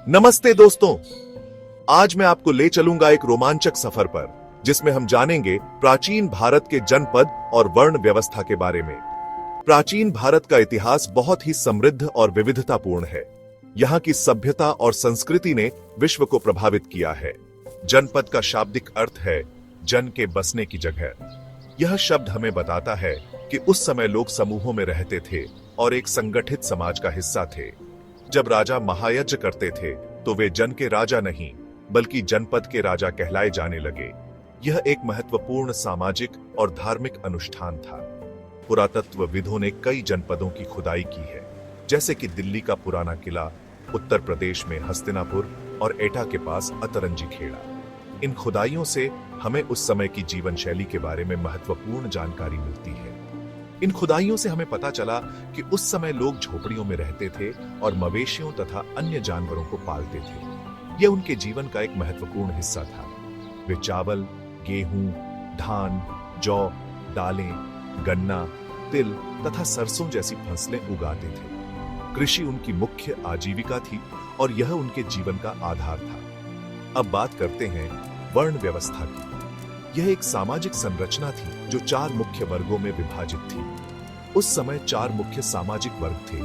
नमस्ते दोस्तों, आज मैं आपको ले चलूंगा एक रोमांचक सफर पर जिसमें हम जानेंगे प्राचीन भारत के जनपद और वर्ण व्यवस्था के बारे में। प्राचीन भारत का इतिहास बहुत ही समृद्ध और विविधतापूर्ण है। यहाँ की सभ्यता और संस्कृति ने विश्व को प्रभावित किया है। जनपद का शाब्दिक अर्थ है जन के बसने की जगह। यह शब्द हमें बताता है कि उस समय लोग समूहों में रहते थे और एक संगठित समाज का हिस्सा थे। जब राजा महायज्ञ करते थे तो वे जन के राजा नहीं बल्कि जनपद के राजा कहलाए जाने लगे। यह एक महत्वपूर्ण सामाजिक और धार्मिक अनुष्ठान था। पुरातत्वविदों ने कई जनपदों की खुदाई की है, जैसे कि दिल्ली का पुराना किला, उत्तर प्रदेश में हस्तिनापुर और एटा के पास अतरंजी खेड़ा। इन खुदाइयों से हमें उस समय की जीवन शैली के बारे में महत्वपूर्ण जानकारी मिलती है। इन खुदाइयों से हमें पता चला कि उस समय लोग झोपड़ियों में रहते थे और मवेशियों तथा अन्य जानवरों को पालते थे। यह उनके जीवन का एक महत्वपूर्ण हिस्सा था। वे चावल, गेहूं, धान, जौ, दालें, गन्ना, तिल तथा सरसों जैसी फसलें उगाते थे। कृषि उनकी मुख्य आजीविका थी और यह उनके जीवन का आधार था। अब बात करते हैं वर्ण व्यवस्था की। यह एक सामाजिक संरचना थी जो 4 मुख्य वर्गों में विभाजित थी। उस समय 4 मुख्य सामाजिक वर्ग थे: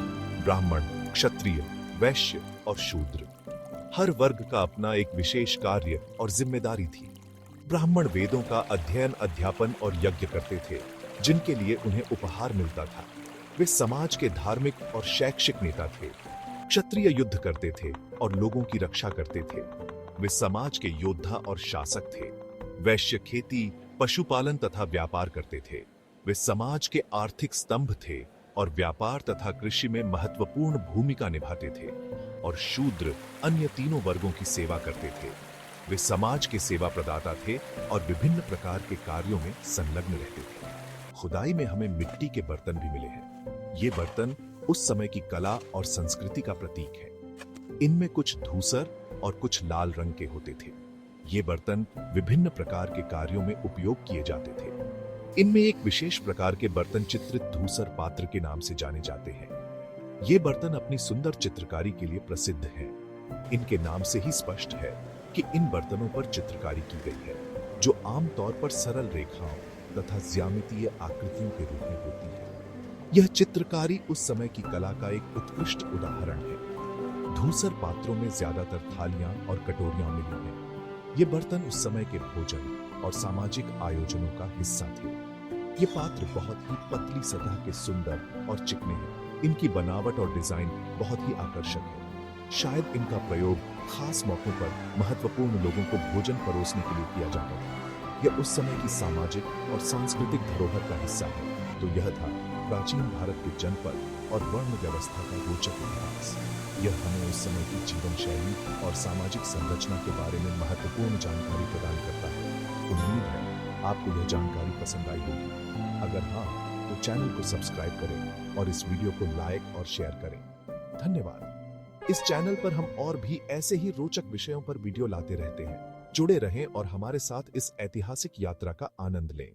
ब्राह्मण, क्षत्रिय, वैश्य और शूद्र। हर वर्ग का अपना एक विशेष कार्य और जिम्मेदारी थी। ब्राह्मण वेदों का अध्ययन, अध्यापन और यज्ञ करते थे, जिनके लिए उन्हें उपहार मिलता था। वे समाज के धार्मिक और शैक्षिक नेता थे। क्षत्रिय युद्ध करते थे और लोगों की रक्षा करते थे। वे समाज के योद्धा और शासक थे। वैश्य खेती, पशुपालन तथा व्यापार करते थे। वे समाज के आर्थिक स्तंभ थे और व्यापार तथा कृषि में महत्वपूर्ण भूमिका निभाते थे। और शूद्र अन्य तीनों वर्गों की सेवा करते थे। वे समाज के सेवा प्रदाता थे और विभिन्न प्रकार के कार्यों में संलग्न रहते थे। खुदाई में हमें मिट्टी के बर्तन भी मिले हैं। ये बर्तन उस समय की कला और संस्कृति का प्रतीक है। इनमें कुछ धूसर और कुछ लाल रंग के होते थे। ये बर्तन विभिन्न प्रकार के कार्यों में उपयोग किए जाते थे। इनमें एक विशेष प्रकार के बर्तन चित्रित धूसर पात्र के नाम से जाने जाते हैं। ये बर्तन अपनी सुंदर चित्रकारी के लिए प्रसिद्ध हैं। इनके नाम से ही स्पष्ट है कि इन बर्तनों पर चित्रकारी की गई है, जो आमतौर पर सरल रेखाओं तथा ज्यामितीय आकृतियों के रूप में होती है। यह चित्रकारी उस समय की कला का एक उत्कृष्ट उदाहरण है। धूसर पात्रों में ज्यादातर थालियां और कटोरियां मिली हैं। ये बर्तन उस समय के भोजन और सामाजिक आयोजनों का हिस्सा थे। ये पात्र बहुत ही पतली सतह के सुंदर और चिकने हैं। इनकी बनावट और डिजाइन बहुत ही आकर्षक है। शायद इनका प्रयोग खास मौकों पर महत्वपूर्ण लोगों को भोजन परोसने के लिए किया जाता था। यह उस समय की सामाजिक और सांस्कृतिक धरोहर का हिस्सा है। तो यह था प्राचीन भारत के जनपद और वर्ण व्यवस्था का रोचक इतिहास। यह हमें उस समय की जीवन शैली और सामाजिक संरचना के बारे में महत्वपूर्ण जानकारी प्रदान करता है। उम्मीद है आपको यह जानकारी पसंद आई होगी। अगर हाँ, तो चैनल को सब्सक्राइब करें और इस वीडियो को लाइक और शेयर करें। धन्यवाद। इस चैनल पर हम और भी ऐसे ही रोचक विषयों पर वीडियो लाते रहते हैं। जुड़े रहें और हमारे साथ इस ऐतिहासिक यात्रा का आनंद लें।